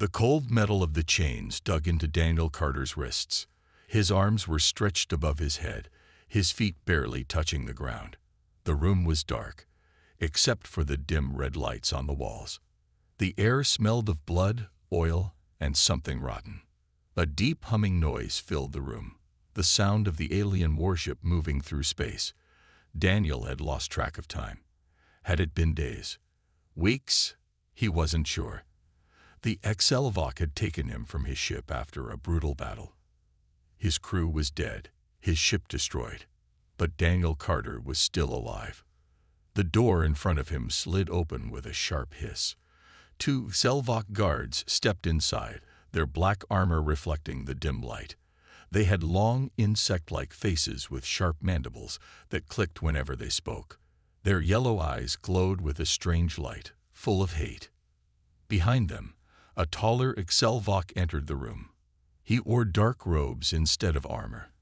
The cold metal of the chains dug into Daniel Carter's wrists. His arms were stretched above his head, his feet barely touching the ground. The room was dark, except for the dim red lights on the walls. The air smelled of blood, oil, and something rotten. A deep humming noise filled the room, the sound of the alien warship moving through space. Daniel had lost track of time. Had it been days? Weeks? He wasn't sure. The HFY had taken him from his ship after a brutal battle. His crew was dead, his ship destroyed, but Daniel Carter was still alive. The door in front of him slid open with a sharp hiss. Two HFY guards stepped inside, their black armor reflecting the dim light. They had long, insect-like faces with sharp mandibles that clicked whenever they spoke. Their yellow eyes glowed with a strange light, full of hate. Behind them, a taller HFY entered the room. He wore dark robes instead of armor,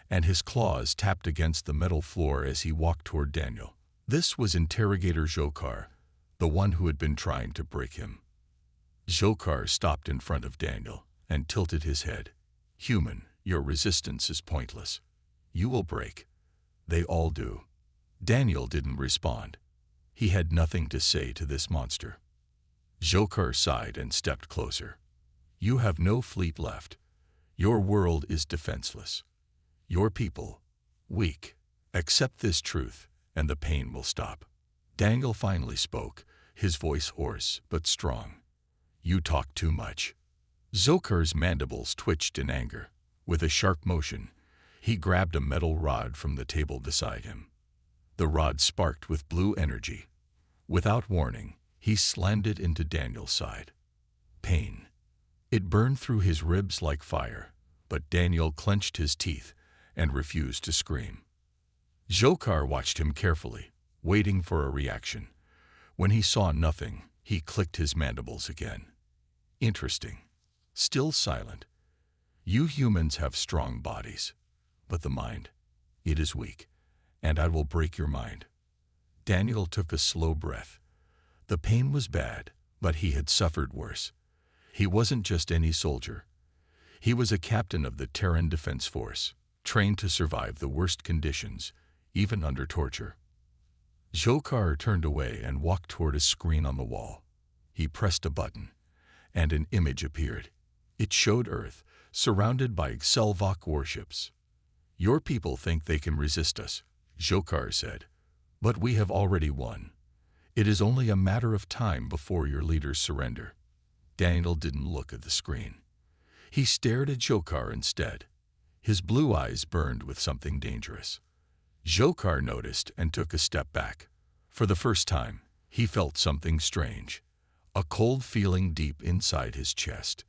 and his claws tapped against the metal floor as he walked toward Daniel. This was Interrogator Dzhokhar, the one who had been trying to break him. Dzhokhar stopped in front of Daniel and tilted his head. "Human, your resistance is pointless. You will break. They all do." Daniel didn't respond. He had nothing to say to this monster. Dzhokhar sighed and stepped closer. "You have no fleet left. Your world is defenseless. Your people, weak. Accept this truth, and the pain will stop." Daniel finally spoke, his voice hoarse but strong. "You talk too much." Dzhokhar's mandibles twitched in anger. With a sharp motion, he grabbed a metal rod from the table beside him. The rod sparked with blue energy. Without warning, he slammed it into Daniel's side. Pain. It burned through his ribs like fire, but Daniel clenched his teeth and refused to scream. Dzhokhar watched him carefully, waiting for a reaction. When he saw nothing, he clicked his mandibles again. "Interesting. Still silent. You humans have strong bodies, but the mind, it is weak, and I will break your mind." Daniel took a slow breath. The pain was bad, but he had suffered worse. He wasn't just any soldier. He was a captain of the Terran Defense Force, trained to survive the worst conditions, even under torture. Dzhokhar turned away and walked toward a screen on the wall. He pressed a button, and an image appeared. It showed Earth, surrounded by HFY warships. "Your people think they can resist us," Dzhokhar said, "but we have already won. It is only a matter of time before your leaders surrender." Daniel didn't look at the screen. He stared at Dzhokhar instead. His blue eyes burned with something dangerous. Dzhokhar noticed and took a step back. For the first time, he felt something strange, a cold feeling deep inside his chest.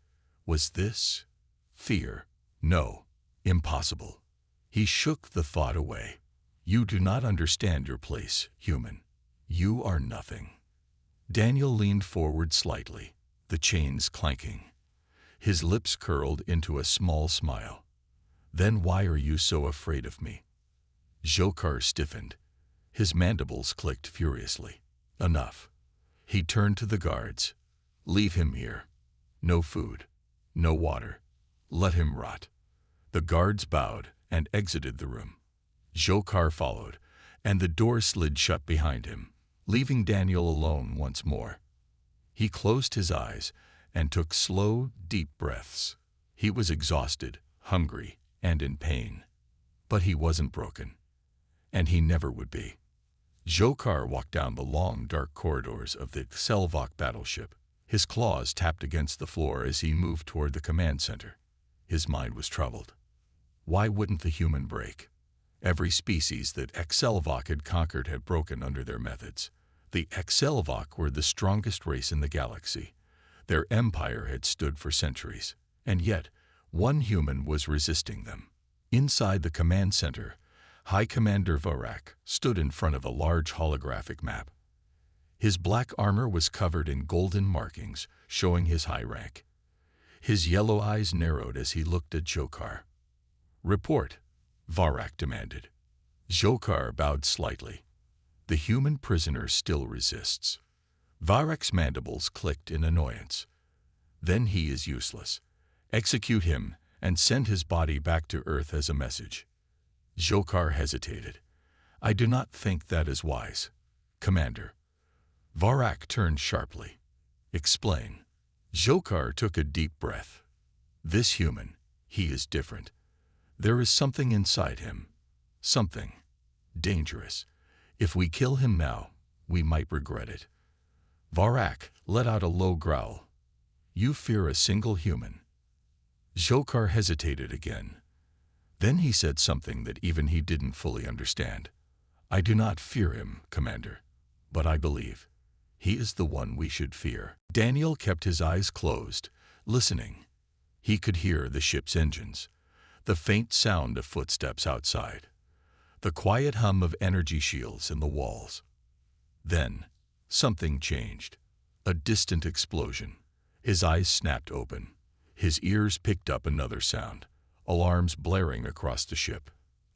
Was this fear? No, impossible. He shook the thought away. "You do not understand your place, human. You are nothing." Daniel leaned forward slightly, the chains clanking. His lips curled into a small smile. "Then why are you so afraid of me?" Dzhokhar stiffened. His mandibles clicked furiously. "Enough." He turned to the guards. "Leave him here. No food, no water. Let him rot." The guards bowed and exited the room. Dzhokhar followed, and the door slid shut behind him, leaving Daniel alone once more. He closed his eyes and took slow, deep breaths. He was exhausted, hungry, and in pain. But he wasn't broken. And he never would be. Dzhokhar walked down the long, dark corridors of the HFY battleship. His claws tapped against the floor as he moved toward the command center. His mind was troubled. Why wouldn't the human break? Every species that HFY had conquered had broken under their methods. The HFY were the strongest race in the galaxy. Their empire had stood for centuries, and yet one human was resisting them. Inside the command center, High Commander Varak stood in front of a large holographic map. His black armor was covered in golden markings, showing his high rank. His yellow eyes narrowed as he looked at Dzhokhar. "Report," Varak demanded. Dzhokhar bowed slightly. "The human prisoner still resists." Varak's mandibles clicked in annoyance. Then he is useless. Execute him and send his body back to Earth as a message. Dzhokhar hesitated. I do not think that is wise, Commander. Varak turned sharply. Explain. Dzhokhar took a deep breath. This human, he is different. There is something inside him. Something dangerous. If we kill him now, we might regret it. Varak let out a low growl. You fear a single human. Dzhokhar hesitated again. Then he said something that even he didn't fully understand. I do not fear him, Commander, but I believe he is the one we should fear. Daniel kept his eyes closed, listening. He could hear the ship's engines, the faint sound of footsteps outside, the quiet hum of energy shields in the walls. Then, something changed. A distant explosion. His eyes snapped open. His ears picked up another sound, alarms blaring across the ship.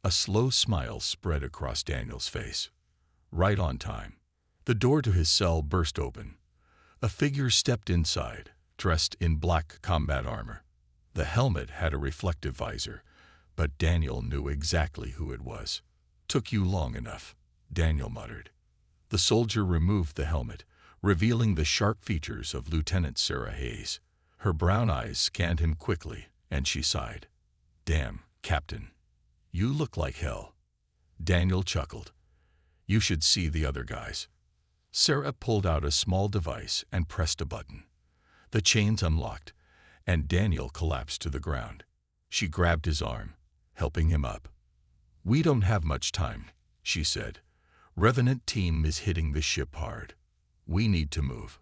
A slow smile spread across Daniel's face. Right on time. The door to his cell burst open. A figure stepped inside, dressed in black combat armor. The helmet had a reflective visor, but Daniel knew exactly who it was. Took you long enough, Daniel muttered. The soldier removed the helmet, revealing the sharp features of Lieutenant Sarah Hayes. Her brown eyes scanned him quickly, and she sighed. Damn, Captain. You look like hell. Daniel chuckled. You should see the other guys. Sarah pulled out a small device and pressed a button. The chains unlocked, and Daniel collapsed to the ground. She grabbed his arm, helping him up. We don't have much time, she said. Revenant team is hitting the ship hard. We need to move.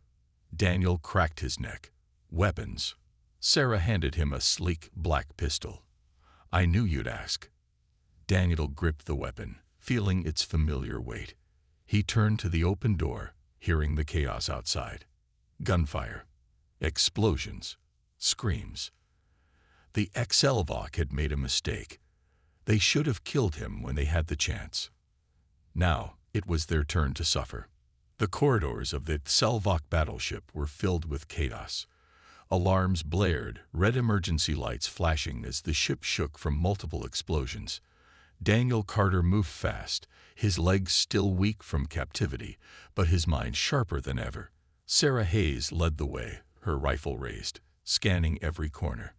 Daniel cracked his neck. Weapons. Sarah handed him a sleek black pistol. I knew you'd ask. Daniel gripped the weapon, feeling its familiar weight. He turned to the open door, hearing the chaos outside. Gunfire. Explosions. Screams. The Excelvok had made a mistake. They should have killed him when they had the chance. Now, it was their turn to suffer. The corridors of the Selvok battleship were filled with chaos. Alarms blared, red emergency lights flashing as the ship shook from multiple explosions. Daniel Carter moved fast, his legs still weak from captivity, but his mind sharper than ever. Sarah Hayes led the way, her rifle raised, scanning every corner.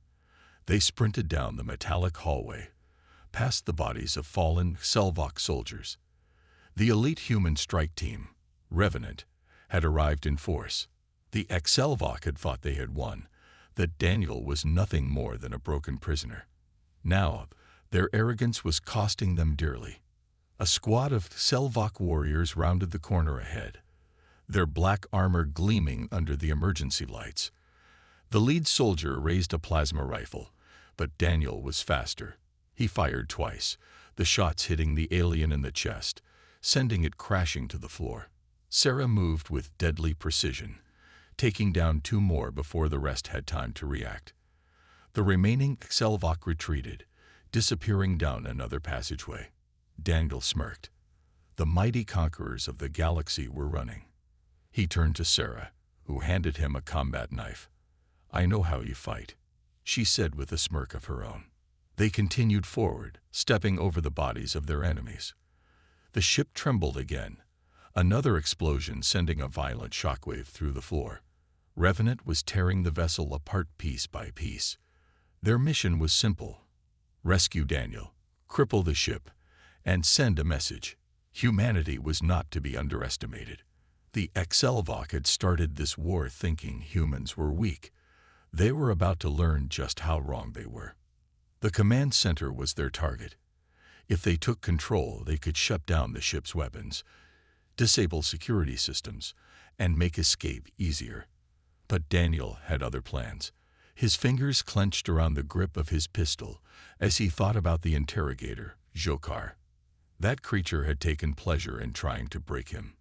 They sprinted down the metallic hallway, past the bodies of fallen Selvok soldiers. The elite human strike team, Revenant, had arrived in force. The Excelvok had thought they had won, that Daniel was nothing more than a broken prisoner. Now, their arrogance was costing them dearly. A squad of Selvok warriors rounded the corner ahead, their black armor gleaming under the emergency lights. The lead soldier raised a plasma rifle, but Daniel was faster. He fired twice, the shots hitting the alien in the chest, sending it crashing to the floor. Sarah moved with deadly precision, taking down two more before the rest had time to react. The remaining Selvok retreated, disappearing down another passageway. Daniel smirked. The mighty conquerors of the galaxy were running. He turned to Sarah, who handed him a combat knife. I know how you fight, she said with a smirk of her own. They continued forward, stepping over the bodies of their enemies. The ship trembled again, another explosion sending a violent shockwave through the floor. Revenant was tearing the vessel apart piece by piece. Their mission was simple. Rescue Daniel, cripple the ship, and send a message. Humanity was not to be underestimated. The Excelvok had started this war thinking humans were weak. They were about to learn just how wrong they were. The command center was their target. If they took control, they could shut down the ship's weapons, disable security systems, and make escape easier. But Daniel had other plans. His fingers clenched around the grip of his pistol as he thought about the interrogator, Dzhokhar. That creature had taken pleasure in trying to break him.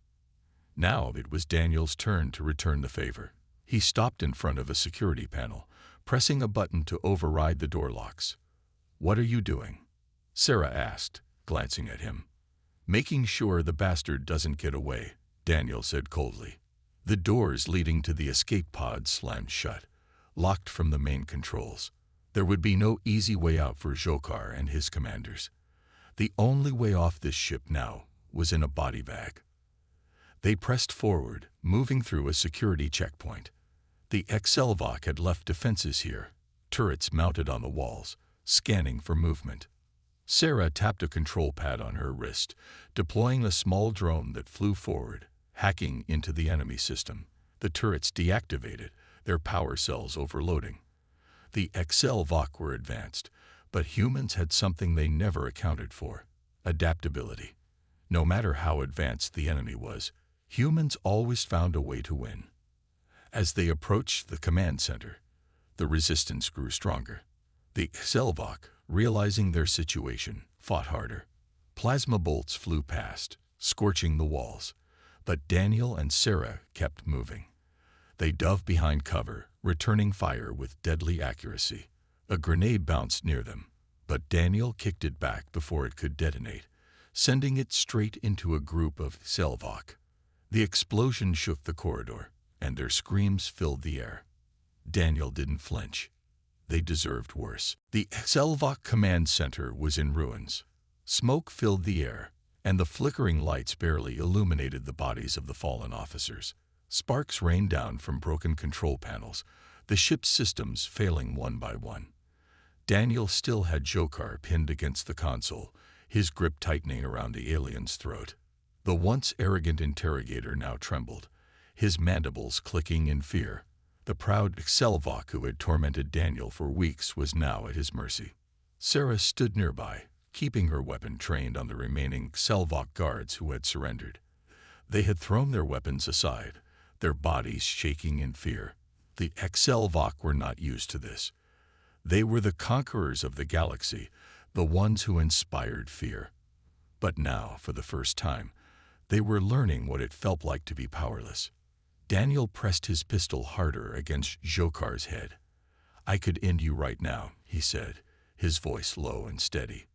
Now it was Daniel's turn to return the favor. He stopped in front of a security panel, pressing a button to override the door locks. What are you doing? Sarah asked, glancing at him. Making sure the bastard doesn't get away, Daniel said coldly. The doors leading to the escape pod slammed shut, locked from the main controls. There would be no easy way out for Dzhokhar and his commanders. The only way off this ship now was in a body bag. They pressed forward, moving through a security checkpoint. The Excelvok had left defenses here, turrets mounted on the walls, scanning for movement. Sarah tapped a control pad on her wrist, deploying a small drone that flew forward, hacking into the enemy system. The turrets deactivated, their power cells overloading. The Excelvok were advanced, but humans had something they never accounted for: adaptability. No matter how advanced the enemy was, humans always found a way to win. As they approached the command center, the resistance grew stronger. The Excelvok, realizing their situation, fought harder. Plasma bolts flew past, scorching the walls, but Daniel and Sarah kept moving. They dove behind cover, returning fire with deadly accuracy. A grenade bounced near them, but Daniel kicked it back before it could detonate, sending it straight into a group of Selvok. The explosion shook the corridor, and their screams filled the air. Daniel didn't flinch. They deserved worse. The Selvok command center was in ruins. Smoke filled the air, and the flickering lights barely illuminated the bodies of the fallen officers. Sparks rained down from broken control panels, the ship's systems failing one by one. Daniel still had Dzhokhar pinned against the console, his grip tightening around the alien's throat. The once arrogant interrogator now trembled, his mandibles clicking in fear. The proud Selvok who had tormented Daniel for weeks was now at his mercy. Sarah stood nearby, keeping her weapon trained on the remaining Selvok guards who had surrendered. They had thrown their weapons aside, their bodies shaking in fear. The Excelvok were not used to this. They were the conquerors of the galaxy, the ones who inspired fear. But now, for the first time, they were learning what it felt like to be powerless. Daniel pressed his pistol harder against Dzhokhar's head. "I could end you right now," he said, his voice low and steady.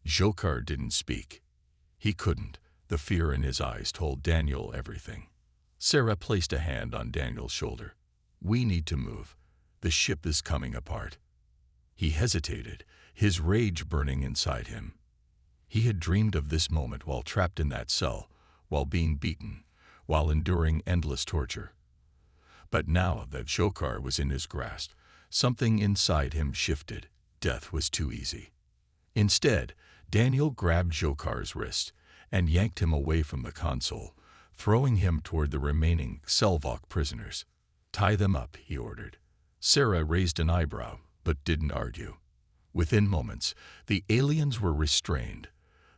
Dzhokhar didn't speak. He couldn't. The fear in his eyes told Daniel everything. Sarah placed a hand on Daniel's shoulder. "We need to move. The ship is coming apart." He hesitated, his rage burning inside him. He had dreamed of this moment while trapped in that cell, while being beaten, while enduring endless torture. But now that Dzhokhar was in his grasp, something inside him shifted. Death was too easy. Instead, Daniel grabbed Dzhokhar's wrist and yanked him away from the console, throwing him toward the remaining Selvok prisoners. "Tie them up," he ordered. Sarah raised an eyebrow, but didn't argue. Within moments, the aliens were restrained,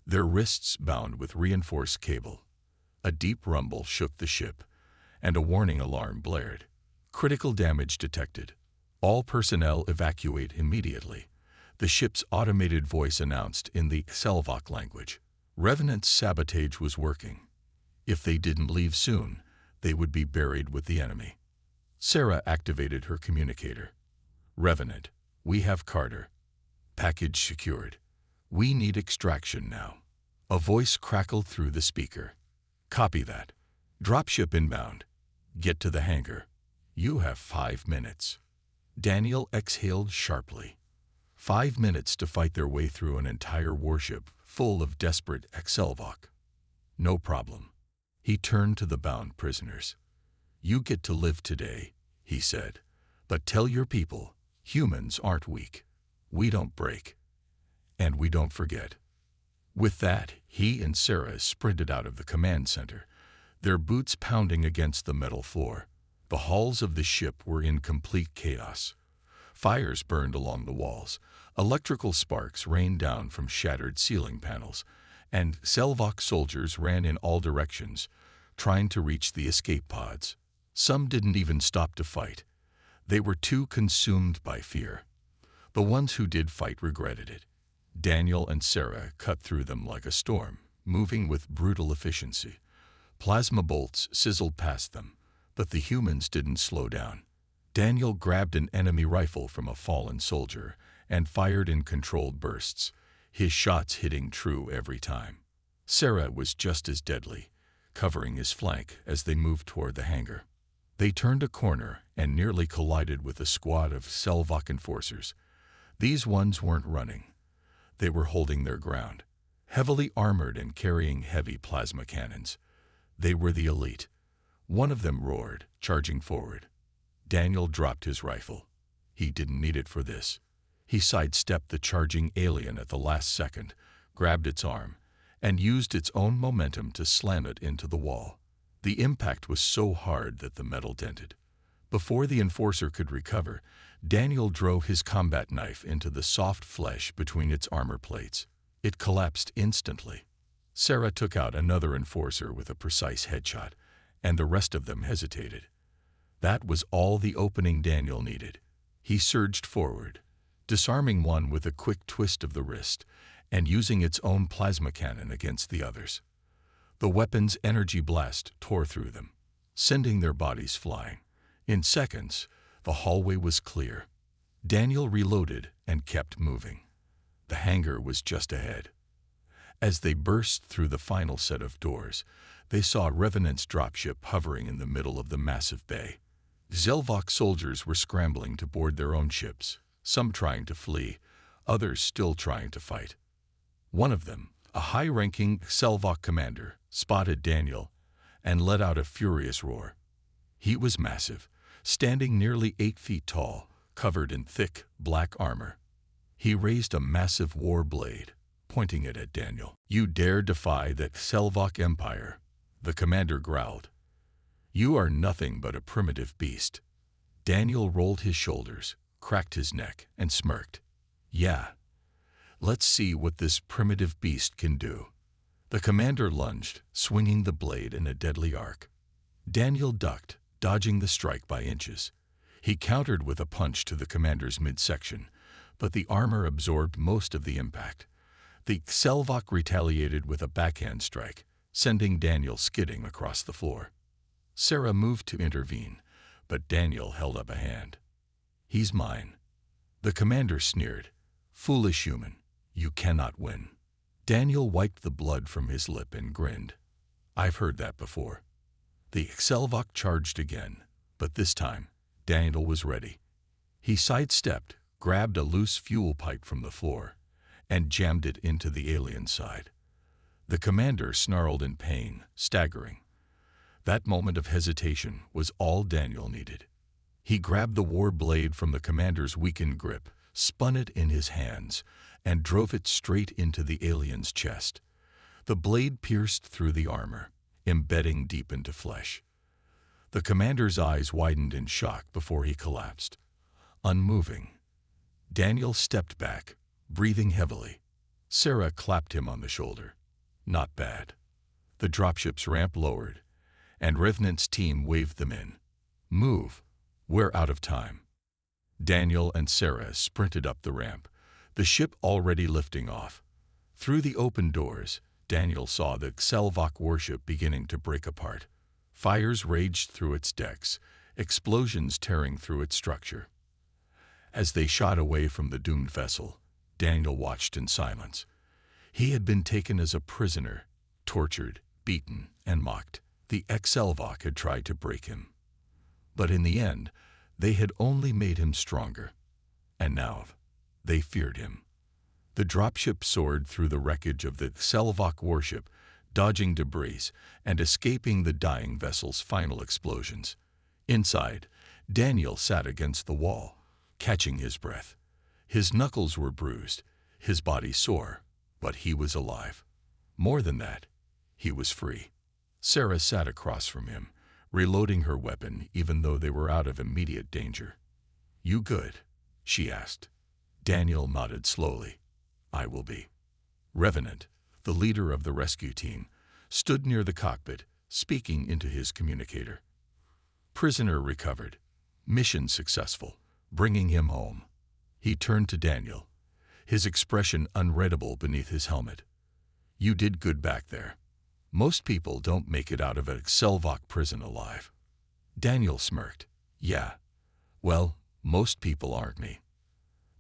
their wrists bound with reinforced cable. A deep rumble shook the ship, and a warning alarm blared. "Critical damage detected. All personnel evacuate immediately," the ship's automated voice announced in the Selvok language. Revenant's sabotage was working. If they didn't leave soon, they would be buried with the enemy. Sarah activated her communicator. "Revenant, we have Carter. Package secured. We need extraction now." A voice crackled through the speaker. "Copy that. Dropship inbound. Get to the hangar. You have 5 minutes." Daniel exhaled sharply. 5 minutes to fight their way through an entire warship full of desperate Excelvok. No problem. He turned to the bound prisoners. "You get to live today," he said. "But tell your people, humans aren't weak. We don't break. And we don't forget." With that, he and Sarah sprinted out of the command center, their boots pounding against the metal floor. The halls of the ship were in complete chaos. Fires burned along the walls, electrical sparks rained down from shattered ceiling panels, and Selvok soldiers ran in all directions, trying to reach the escape pods. Some didn't even stop to fight. They were too consumed by fear. The ones who did fight regretted it. Daniel and Sarah cut through them like a storm, moving with brutal efficiency. Plasma bolts sizzled past them, but the humans didn't slow down. Daniel grabbed an enemy rifle from a fallen soldier and fired in controlled bursts, his shots hitting true every time. Sarah was just as deadly, covering his flank as they moved toward the hangar. They turned a corner and nearly collided with a squad of Selvok enforcers. These ones weren't running. They were holding their ground, heavily armored and carrying heavy plasma cannons. They were the elite. One of them roared, charging forward. Daniel dropped his rifle. He didn't need it for this. He sidestepped the charging alien at the last second, grabbed its arm, and used its own momentum to slam it into the wall. The impact was so hard that the metal dented. Before the enforcer could recover, Daniel drove his combat knife into the soft flesh between its armor plates. It collapsed instantly. Sarah took out another enforcer with a precise headshot, and the rest of them hesitated. That was all the opening Daniel needed. He surged forward, disarming one with a quick twist of the wrist and using its own plasma cannon against the others. The weapon's energy blast tore through them, sending their bodies flying. In seconds, the hallway was clear. Daniel reloaded and kept moving. The hangar was just ahead. As they burst through the final set of doors, they saw Revenant's dropship hovering in the middle of the massive bay. Selvok soldiers were scrambling to board their own ships, some trying to flee, others still trying to fight. One of them, a high-ranking Selvok commander, spotted Daniel and let out a furious roar. He was massive, standing nearly 8 feet tall, covered in thick, black armor. He raised a massive war blade, pointing it at Daniel. "You dare defy the Selvok Empire," the commander growled. "You are nothing but a primitive beast." Daniel rolled his shoulders, cracked his neck, and smirked. "Yeah. Let's see what this primitive beast can do." The commander lunged, swinging the blade in a deadly arc. Daniel ducked, dodging the strike by inches. He countered with a punch to the commander's midsection, but the armor absorbed most of the impact. The Selvok retaliated with a backhand strike, sending Daniel skidding across the floor. Sarah moved to intervene, but Daniel held up a hand. "He's mine." The commander sneered. "Foolish human, you cannot win." Daniel wiped the blood from his lip and grinned. "I've heard that before." The Selvok charged again, but this time, Daniel was ready. He sidestepped, grabbed a loose fuel pipe from the floor, and jammed it into the alien's side. The commander snarled in pain, staggering. That moment of hesitation was all Daniel needed. He grabbed the war blade from the commander's weakened grip, spun it in his hands, and drove it straight into the alien's chest. The blade pierced through the armor, embedding deep into flesh. The commander's eyes widened in shock before he collapsed, unmoving. Daniel stepped back, breathing heavily. Sarah clapped him on the shoulder. "Not bad." The dropship's ramp lowered, and Revenant's team waved them in. "Move. We're out of time." Daniel and Sarah sprinted up the ramp, the ship already lifting off. Through the open doors, Daniel saw the Selvok warship beginning to break apart. Fires raged through its decks, explosions tearing through its structure. As they shot away from the doomed vessel, Daniel watched in silence. He had been taken as a prisoner, tortured, beaten, and mocked. The Selvok had tried to break him. But in the end, they had only made him stronger. And now, they feared him. The dropship soared through the wreckage of the Selvok warship, dodging debris and escaping the dying vessel's final explosions. Inside, Daniel sat against the wall, catching his breath. His knuckles were bruised, his body sore, but he was alive. More than that, he was free. Sarah sat across from him, reloading her weapon even though they were out of immediate danger. "You good?" she asked. Daniel nodded slowly. "I will be." Revenant, the leader of the rescue team, stood near the cockpit, speaking into his communicator. "Prisoner recovered. Mission successful, bringing him home." He turned to Daniel, his expression unreadable beneath his helmet. "You did good back there. Most people don't make it out of a Selvok prison alive." Daniel smirked. "Yeah. Well, most people aren't me."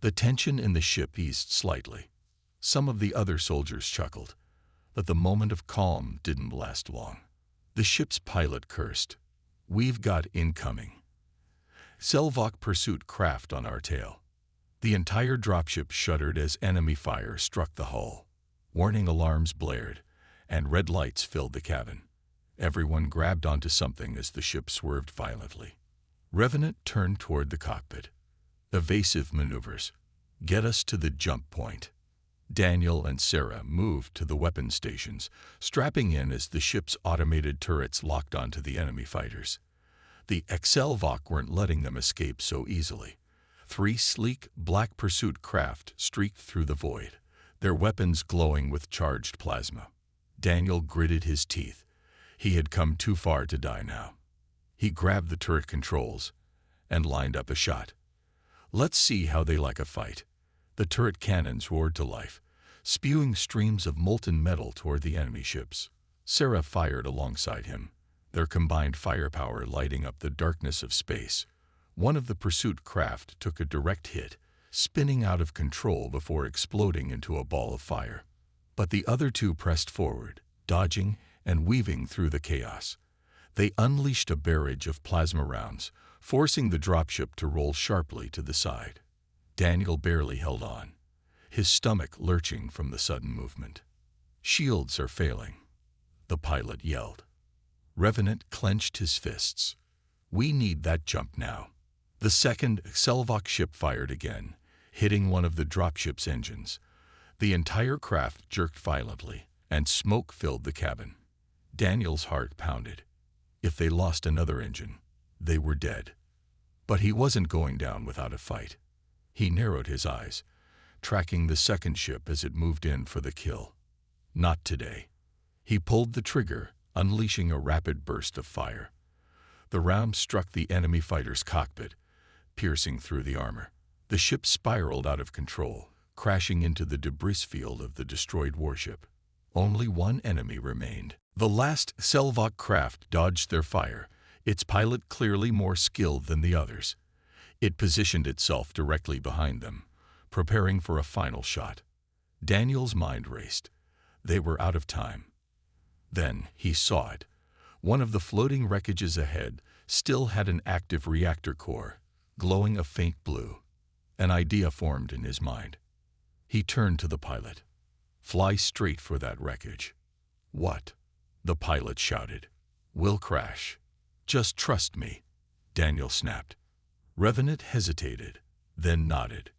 The tension in the ship eased slightly. Some of the other soldiers chuckled, but the moment of calm didn't last long. The ship's pilot cursed. We've got incoming. Selvok pursuit craft on our tail. The entire dropship shuddered as enemy fire struck the hull. Warning alarms blared, and red lights filled the cabin. Everyone grabbed onto something as the ship swerved violently. Revenant turned toward the cockpit. Evasive maneuvers. Get us to the jump point. Daniel and Sarah moved to the weapon stations, strapping in as the ship's automated turrets locked onto the enemy fighters. The Selvok weren't letting them escape so easily. 3 sleek, black pursuit craft streaked through the void, their weapons glowing with charged plasma. Daniel gritted his teeth. He had come too far to die now. He grabbed the turret controls and lined up a shot. Let's see how they like a fight. The turret cannons roared to life, spewing streams of molten metal toward the enemy ships. Sarah fired alongside him, their combined firepower lighting up the darkness of space. One of the pursuit craft took a direct hit, spinning out of control before exploding into a ball of fire. But the other 2 pressed forward, dodging and weaving through the chaos. They unleashed a barrage of plasma rounds, forcing the dropship to roll sharply to the side. Daniel barely held on, his stomach lurching from the sudden movement. Shields are failing, the pilot yelled. Revenant clenched his fists. We need that jump now. The second Selvok ship fired again, hitting one of the dropship's engines. The entire craft jerked violently, and smoke filled the cabin. Daniel's heart pounded. If they lost another engine, they were dead. But he wasn't going down without a fight. He narrowed his eyes, tracking the second ship as it moved in for the kill. Not today. He pulled the trigger, unleashing a rapid burst of fire. The round struck the enemy fighter's cockpit, piercing through the armor. The ship spiraled out of control, crashing into the debris field of the destroyed warship. Only one enemy remained. The last Selvok craft dodged their fire, its pilot clearly more skilled than the others. It positioned itself directly behind them, preparing for a final shot. Daniel's mind raced. They were out of time. Then he saw it. One of the floating wreckages ahead still had an active reactor core, glowing a faint blue. An idea formed in his mind. He turned to the pilot. Fly straight for that wreckage. What? The pilot shouted. We'll crash. Just trust me, Daniel snapped. Revenant hesitated, then nodded.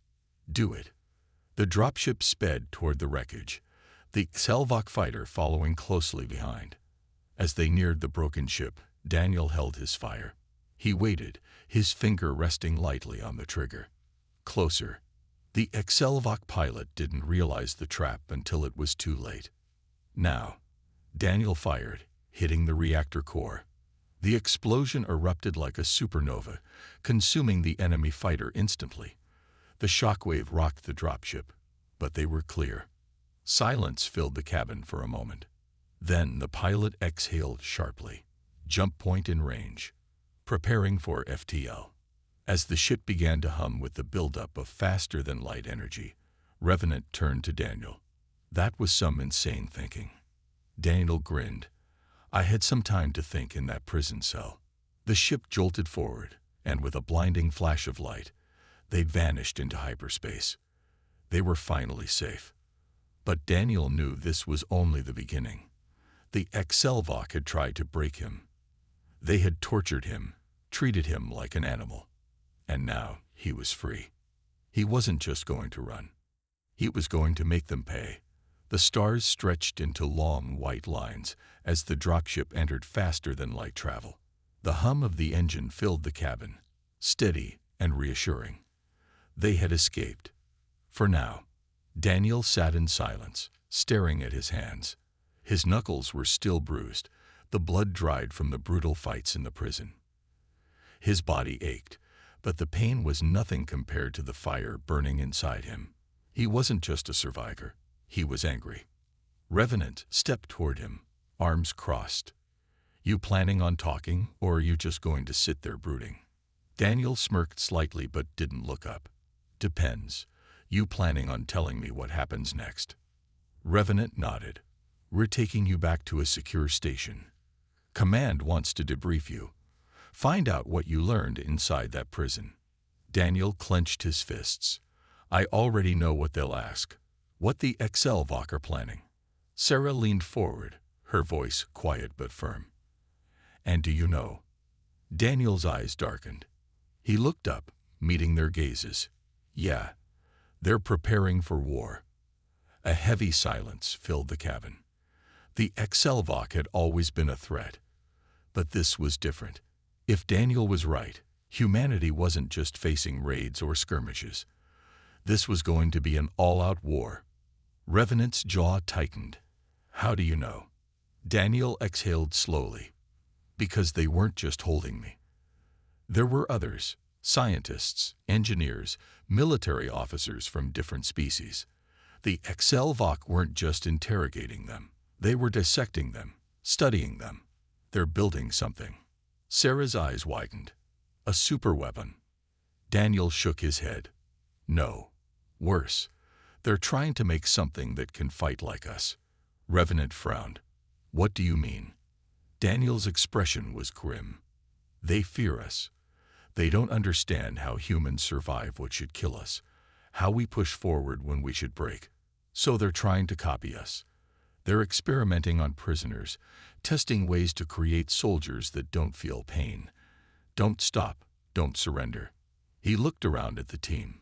Do it. The dropship sped toward the wreckage, the Selvok fighter following closely behind. As they neared the broken ship, Daniel held his fire. He waited, his finger resting lightly on the trigger. Closer. The Selvok pilot didn't realize the trap until it was too late. Now, Daniel fired, hitting the reactor core. The explosion erupted like a supernova, consuming the enemy fighter instantly. The shockwave rocked the dropship, but they were clear. Silence filled the cabin for a moment. Then the pilot exhaled sharply. Jump point in range. Preparing for FTL. As the ship began to hum with the buildup of faster-than-light energy, Revenant turned to Daniel. That was some insane thinking. Daniel grinned. I had some time to think in that prison cell. The ship jolted forward, and with a blinding flash of light, they vanished into hyperspace. They were finally safe. But Daniel knew this was only the beginning. The Selvok had tried to break him. They had tortured him, treated him like an animal. And now he was free. He wasn't just going to run. He was going to make them pay. The stars stretched into long white lines as the dropship entered faster than light travel. The hum of the engine filled the cabin, steady and reassuring. They had escaped. For now. Daniel sat in silence, staring at his hands. His knuckles were still bruised, the blood dried from the brutal fights in the prison. His body ached, but the pain was nothing compared to the fire burning inside him. He wasn't just a survivor. He was angry. Revenant stepped toward him, arms crossed. You planning on talking, or are you just going to sit there brooding? Daniel smirked slightly but didn't look up. Depends. You planning on telling me what happens next? Revenant nodded. We're taking you back to a secure station. Command wants to debrief you. Find out what you learned inside that prison. Daniel clenched his fists. I already know what they'll ask. What the HFY are planning. Sarah leaned forward, her voice quiet but firm. And do you know? Daniel's eyes darkened. He looked up, meeting their gazes. Yeah, they're preparing for war. A heavy silence filled the cabin. The HFY had always been a threat. But this was different. If Daniel was right, humanity wasn't just facing raids or skirmishes. This was going to be an all-out war. Revenant's jaw tightened. How do you know? Daniel exhaled slowly. Because they weren't just holding me. There were others, scientists, engineers, military officers from different species. The HFY weren't just interrogating them. They were dissecting them, studying them. They're building something. Sarah's eyes widened. A superweapon. Daniel shook his head. No. Worse. They're trying to make something that can fight like us. Revenant frowned. What do you mean? Daniel's expression was grim. They fear us. They don't understand how humans survive what should kill us, how we push forward when we should break. So they're trying to copy us. They're experimenting on prisoners, testing ways to create soldiers that don't feel pain. Don't stop, don't surrender. He looked around at the team.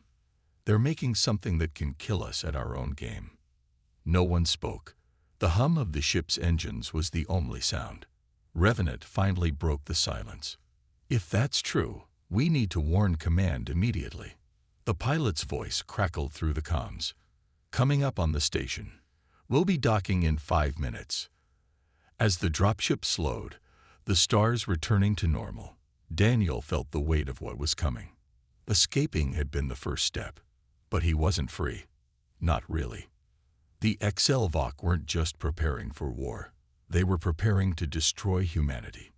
They're making something that can kill us at our own game. No one spoke. The hum of the ship's engines was the only sound. Revenant finally broke the silence. If that's true, we need to warn command immediately. The pilot's voice crackled through the comms. Coming up on the station. We'll be docking in 5 minutes. As the dropship slowed, the stars returning to normal, Daniel felt the weight of what was coming. Escaping had been the first step, but he wasn't free. Not really. The HFY weren't just preparing for war. They were preparing to destroy humanity.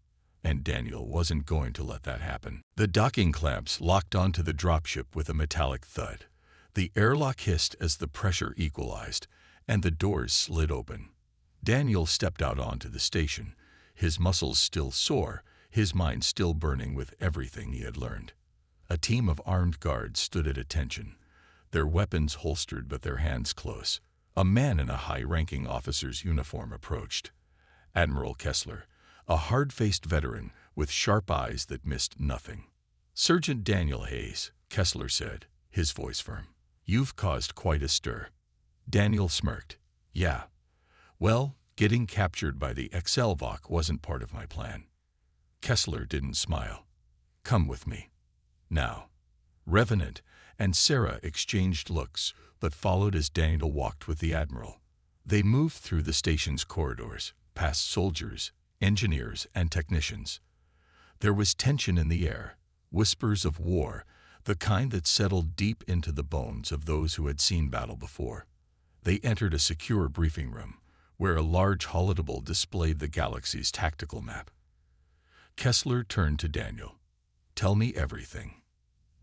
And Daniel wasn't going to let that happen. The docking clamps locked onto the dropship with a metallic thud. The airlock hissed as the pressure equalized, and the doors slid open. Daniel stepped out onto the station, his muscles still sore, his mind still burning with everything he had learned. A team of armed guards stood at attention, their weapons holstered but their hands close. A man in a high-ranking officer's uniform approached. Admiral Kessler, a hard-faced veteran with sharp eyes that missed nothing. Sergeant Daniel Hayes, Kessler said, his voice firm. You've caused quite a stir. Daniel smirked. Yeah. Well, getting captured by the HFY wasn't part of my plan. Kessler didn't smile. Come with me. Now. Revenant and Sarah exchanged looks, but followed as Daniel walked with the Admiral. They moved through the station's corridors, past soldiers, engineers, and technicians. There was tension in the air, whispers of war, the kind that settled deep into the bones of those who had seen battle before. They entered a secure briefing room, where a large holodeck displayed the galaxy's tactical map. Kessler turned to Daniel. Tell me everything.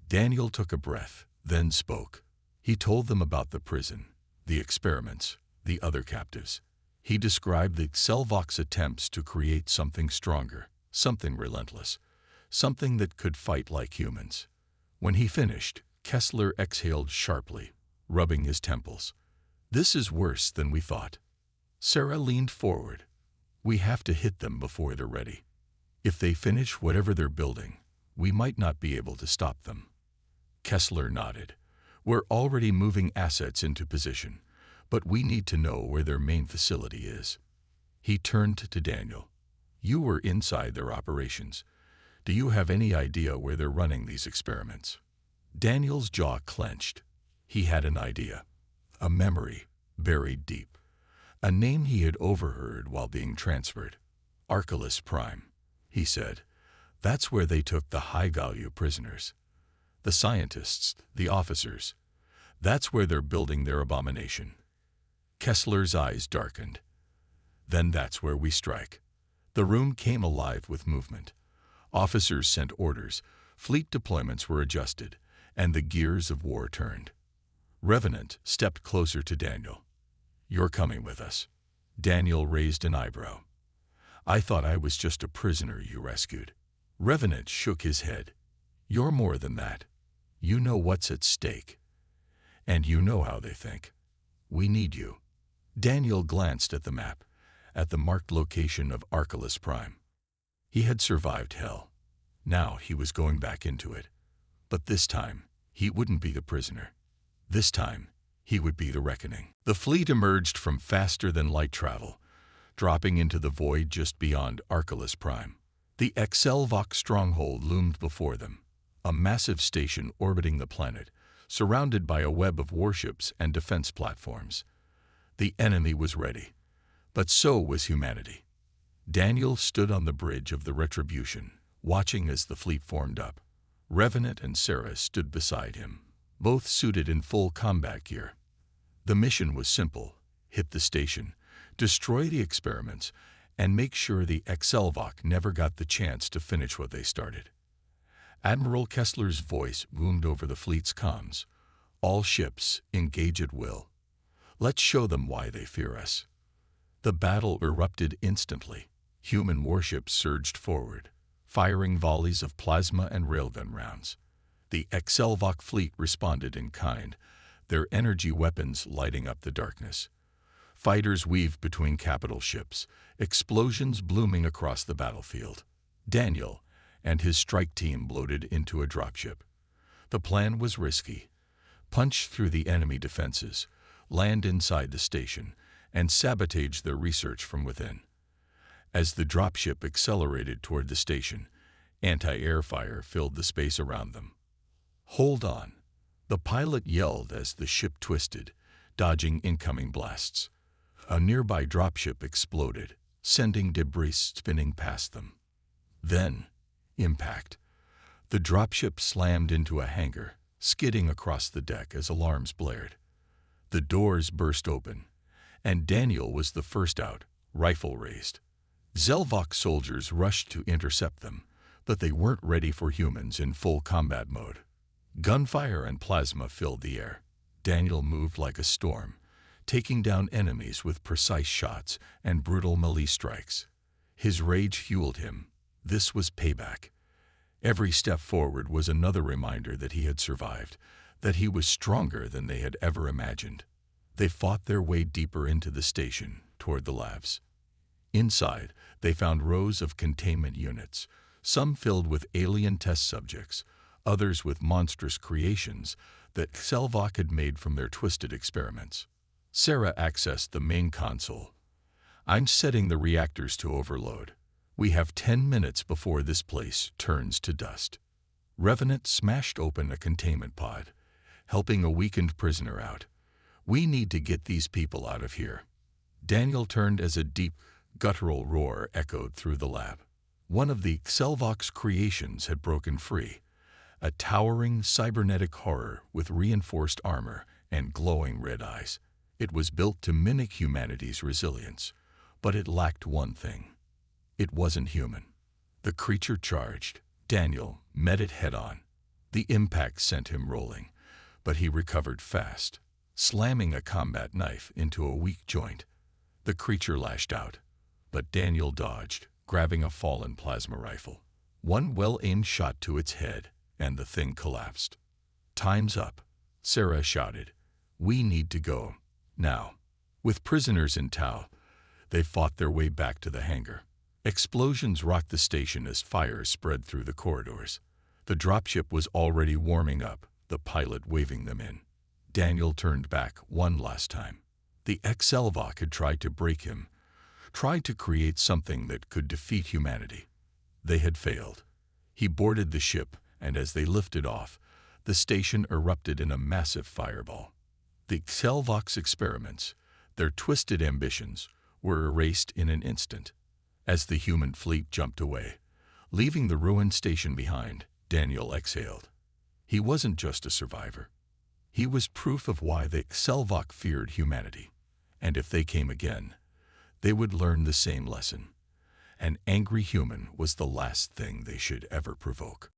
Daniel took a breath, then spoke. He told them about the prison, the experiments, the other captives. He described the HFY's attempts to create something stronger, something relentless, something that could fight like humans. When he finished, Kessler exhaled sharply, rubbing his temples. This is worse than we thought. Sarah leaned forward. We have to hit them before they're ready. If they finish whatever they're building, we might not be able to stop them. Kessler nodded. We're already moving assets into position, but we need to know where their main facility is. He turned to Daniel. You were inside their operations. Do you have any idea where they're running these experiments? Daniel's jaw clenched. He had an idea. A memory, buried deep. A name he had overheard while being transferred. Archelaus Prime, he said. That's where they took the high-value prisoners. The scientists, the officers. That's where they're building their abomination. Kessler's eyes darkened. Then that's where we strike. The room came alive with movement. Officers sent orders, fleet deployments were adjusted, and the gears of war turned. Revenant stepped closer to Daniel. You're coming with us. Daniel raised an eyebrow. I thought I was just a prisoner you rescued. Revenant shook his head. You're more than that. You know what's at stake. And you know how they think. We need you. Daniel glanced at the map, at the marked location of Archelaus Prime. He had survived hell. Now he was going back into it. But this time, he wouldn't be the prisoner. This time, he would be the reckoning. The fleet emerged from faster-than-light travel, dropping into the void just beyond Archelaus Prime. The Excelvox stronghold loomed before them, a massive station orbiting the planet, surrounded by a web of warships and defense platforms. The enemy was ready, but so was humanity. Daniel stood on the bridge of the Retribution, watching as the fleet formed up. Revenant and Sarah stood beside him, both suited in full combat gear. The mission was simple: hit the station, destroy the experiments, and make sure the Excelvox never got the chance to finish what they started. Admiral Kessler's voice boomed over the fleet's comms. All ships, engage at will. Let's show them why they fear us. The battle erupted instantly. Human warships surged forward, firing volleys of plasma and railgun rounds. The Excelvox fleet responded in kind, their energy weapons lighting up the darkness. Fighters weaved between capital ships, explosions blooming across the battlefield. Daniel and his strike team loaded into a dropship. The plan was risky: punch through the enemy defenses, land inside the station, and sabotage their research from within. As the dropship accelerated toward the station, anti-air fire filled the space around them. "Hold on," the pilot yelled as the ship twisted, dodging incoming blasts. A nearby dropship exploded, sending debris spinning past them. Then, impact. The dropship slammed into a hangar, skidding across the deck as alarms blared. The doors burst open, and Daniel was the first out, rifle raised. Excelvox soldiers rushed to intercept them, but they weren't ready for humans in full combat mode. Gunfire and plasma filled the air. Daniel moved like a storm, taking down enemies with precise shots and brutal melee strikes. His rage fueled him. This was payback. Every step forward was another reminder that he had survived, that he was stronger than they had ever imagined. They fought their way deeper into the station, toward the labs. Inside, they found rows of containment units, some filled with alien test subjects, others with monstrous creations that Excelvox had made from their twisted experiments. Sarah accessed the main console. "I'm setting the reactors to overload. We have 10 minutes before this place turns to dust." Revenant smashed open a containment pod, helping a weakened prisoner out. "We need to get these people out of here." Daniel turned as a deep, guttural roar echoed through the lab. One of the Excelvox creations had broken free, a towering cybernetic horror with reinforced armor and glowing red eyes. It was built to mimic humanity's resilience, but it lacked one thing. It wasn't human. The creature charged. Daniel met it head-on. The impact sent him rolling, but he recovered fast, slamming a combat knife into a weak joint. The creature lashed out, but Daniel dodged, grabbing a fallen plasma rifle. One well-aimed shot to its head, and the thing collapsed. "Time's up," Sarah shouted. "We need to go, now." With prisoners in tow, they fought their way back to the hangar. Explosions rocked the station as fire spread through the corridors. The dropship was already warming up, the pilot waving them in. Daniel turned back one last time. The Excelvox had tried to break him, tried to create something that could defeat humanity. They had failed. He boarded the ship, and as they lifted off, the station erupted in a massive fireball. The Excelvox experiments, their twisted ambitions, were erased in an instant. As the human fleet jumped away, leaving the ruined station behind, Daniel exhaled. He wasn't just a survivor. He was proof of why the Excelvox feared humanity. And if they came again, they would learn the same lesson. An angry human was the last thing they should ever provoke.